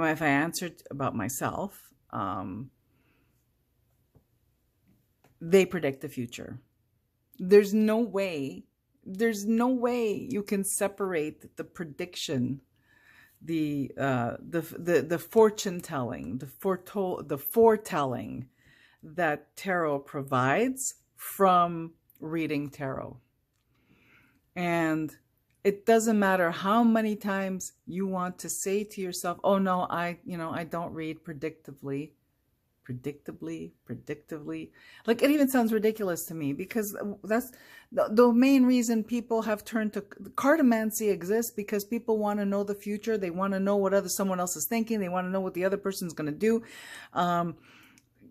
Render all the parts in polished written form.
if I answered about myself, they predict the future. There's no way you can separate the prediction, the fortune telling, the foretelling that tarot provides from reading tarot. And it doesn't matter how many times you want to say to yourself, oh no, I don't read predictively. Like, it even sounds ridiculous to me, because that's the main reason people have turned to cartomancy exists, because people want to know the future. They want to know what someone else is thinking. They want to know what the other person's going to do.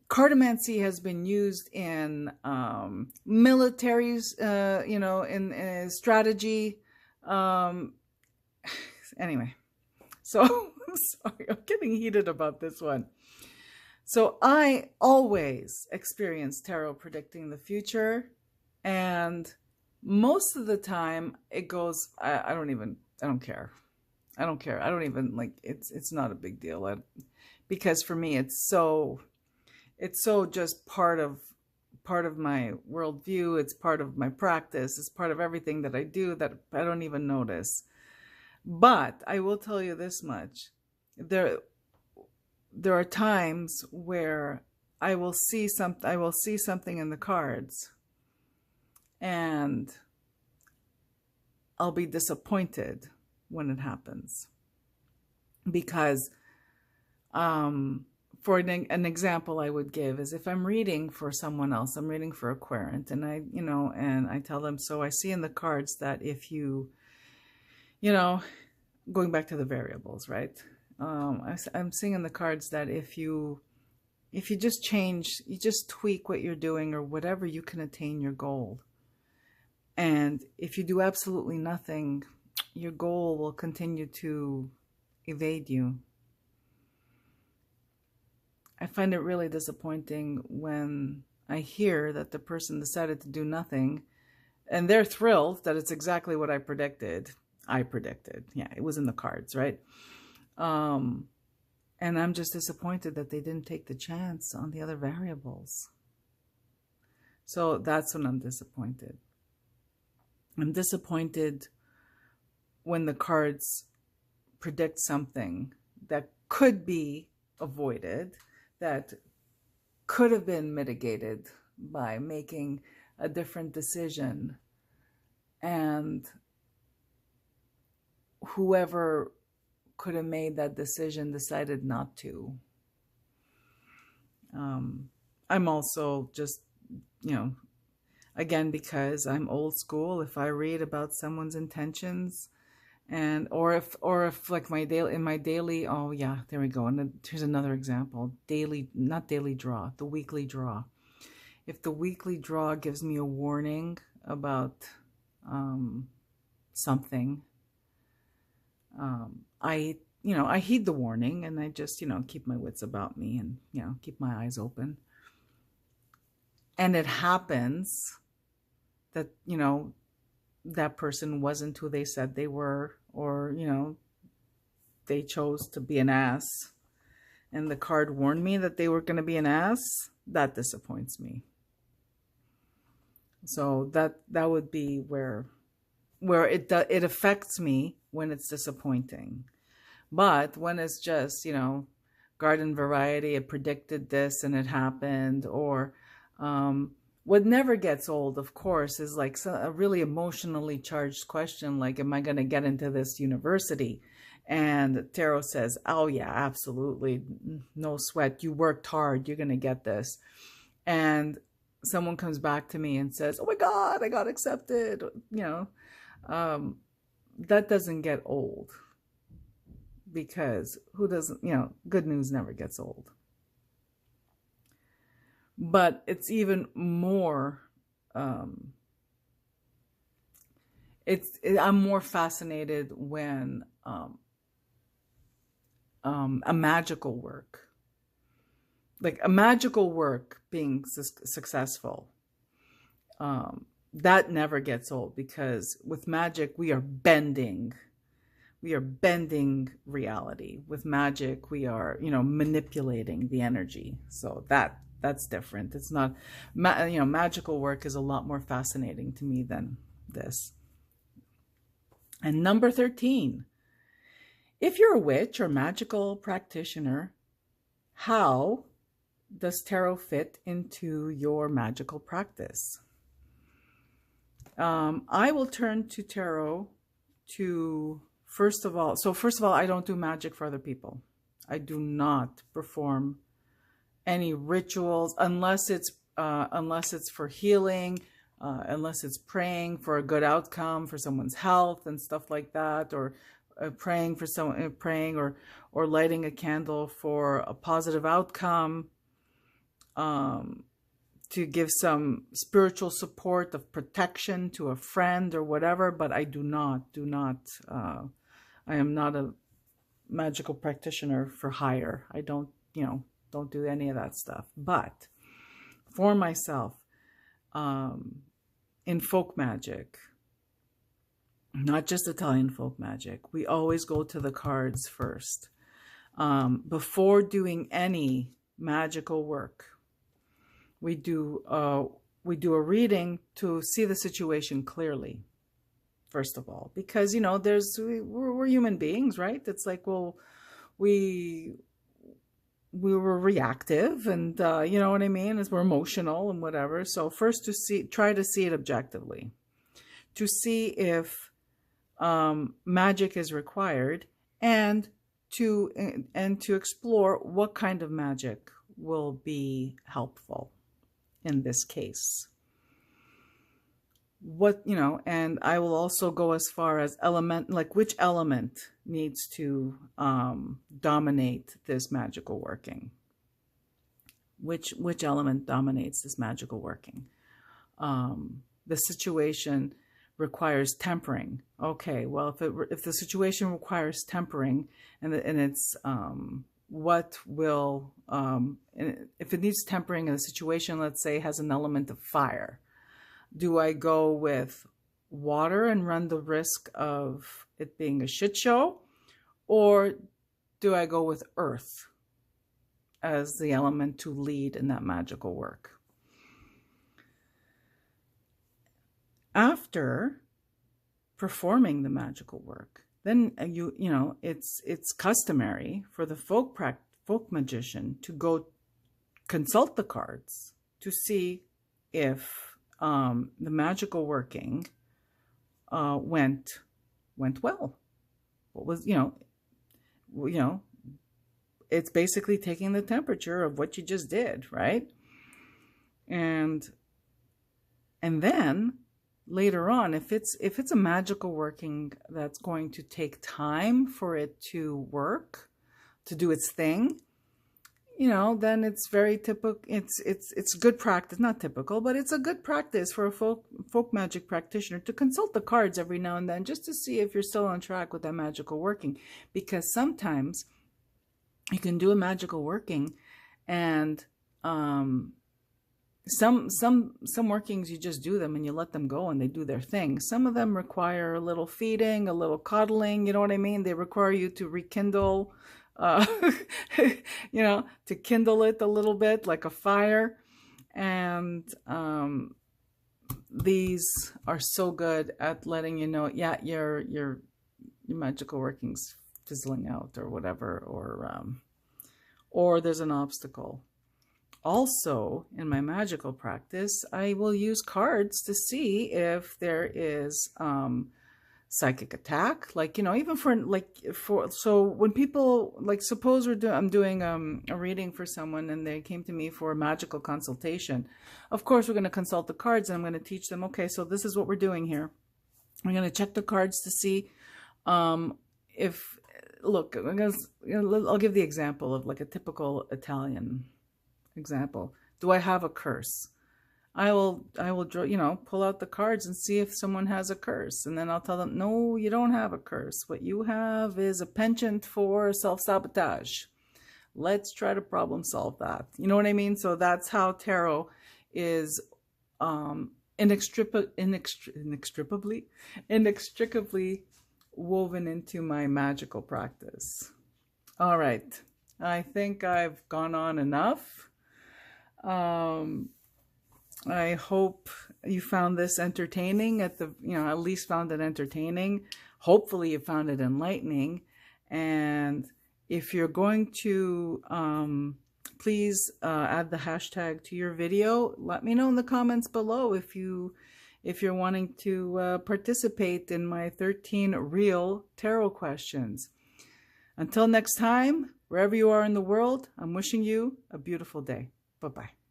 Cartomancy has been used in militaries, in strategy. Anyway, so I'm sorry, I'm getting heated about this one. So I always experience tarot predicting the future, and most of the time it goes, I don't care. I don't care. I don't even, like, it's not a big deal. Because for me, it's so just part of my worldview. It's part of my practice. It's part of everything that I do that I don't even notice. But I will tell you this much. There are times where I will see something in the cards, and I'll be disappointed when it happens. Because for an example I would give is, if I'm reading for someone else, I'm reading for a querent, and I tell them, so I see in the cards that if you, going back to the variables, right? I'm seeing in the cards that if you just you just tweak what you're doing or whatever, you can attain your goal. And if you do absolutely nothing, your goal will continue to evade you. I find it really disappointing when I hear that the person decided to do nothing, and they're thrilled that it's exactly what I predicted. Yeah, it was in the cards, right? And I'm just disappointed that they didn't take the chance on the other variables. So that's when I'm disappointed. I'm disappointed when the cards predict something that could be avoided, that could have been mitigated by making a different decision, and whoever could have made that decision decided not to. I'm also just, again, because I'm old school, if I read about someone's intentions, and or if like in my daily, oh yeah, there we go. And here's another example. Not daily draw, the weekly draw. If the weekly draw gives me a warning about something, I heed the warning, and I just, keep my wits about me, and, keep my eyes open. And it happens that, that person wasn't who they said they were, or, they chose to be an ass, and the card warned me that they were going to be an ass. That disappoints me. So that would be where it affects me, when it's disappointing. But when it's just, garden variety, it predicted this and it happened, or what never gets old, of course, is like a really emotionally charged question, like, am I going to get into this university? And tarot says, oh yeah, absolutely, no sweat, you worked hard, you're going to get this. And someone comes back to me and says, oh my God, I got accepted, that doesn't get old, because who doesn't, good news never gets old. But it's even more, I'm more fascinated when a magical work, like a magical work being successful, that never gets old, because with magic we are bending we are bending reality. With magic, we are, manipulating the energy. So that's different. It's not, magical work is a lot more fascinating to me than this. And number 13, if you're a witch or magical practitioner, how does tarot fit into your magical practice? I will turn to tarot to, first of all, I don't do magic for other people. I do not perform any rituals unless it's for healing, unless it's praying for a good outcome for someone's health and stuff like that, or praying for someone, or lighting a candle for a positive outcome, to give some spiritual support of protection to a friend or whatever. But I I am not a magical practitioner for hire. I don't do any of that stuff. But for myself, in folk magic, not just Italian folk magic, we always go to the cards first. Before doing any magical work, we do a reading to see the situation clearly, first of all, because we're human beings, right? It's like, well, we were reactive, and you know what I mean, as we're emotional and whatever. So first, try to see it objectively, to see if magic is required, and to explore what kind of magic will be helpful in this case. And I will also go as far as which element needs to dominate this magical working. Which element dominates this magical working? The situation requires tempering. Okay, well, if the situation requires tempering, and it's what will, if it needs tempering in the situation, let's say, has an element of fire, do I go with water and run the risk of it being a shit show? Or do I go with earth as the element to lead in that magical work? After performing the magical work, then it's customary for the folk magician to go consult the cards to see if the magical working went well. What was it's basically taking the temperature of what you just did, right? And then later on, if it's a magical working that's going to take time for it to work, to do its thing, then it's very typical. It's good practice, not typical, but it's a good practice for a folk magic practitioner to consult the cards every now and then, just to see if you're still on track with that magical working. Because sometimes you can do a magical working, and some workings, you just do them and you let them go and they do their thing. Some of them require a little feeding, a little coddling, you know what I mean? They require you to rekindle, to kindle it a little bit like a fire. And these are so good at letting you know, yeah, your magical working's fizzling out or whatever, or there's an obstacle. Also, in my magical practice, I will use cards to see if there is psychic attack. Even so when people, suppose I'm doing a reading for someone and they came to me for a magical consultation. Of course, we're going to consult the cards, and I'm going to teach them, okay, so this is what we're doing here. We're going to check the cards to see if, look, I'll give the example of a typical Italian example. Do I have a curse? I will draw, pull out the cards and see if someone has a curse, and then I'll tell them, no, you don't have a curse. What you have is a penchant for self-sabotage. Let's try to problem solve that. You know what I mean? So that's how tarot is inextricably woven into my magical practice. All right. I think I've gone on enough. I hope you found this entertaining at least found it entertaining. Hopefully you found it enlightening. And if you're going to, please add the hashtag to your video. Let me know in the comments below if you're wanting to participate in my 13 real tarot questions. Until next time, wherever you are in the world, I'm wishing you a beautiful day. Bye-bye.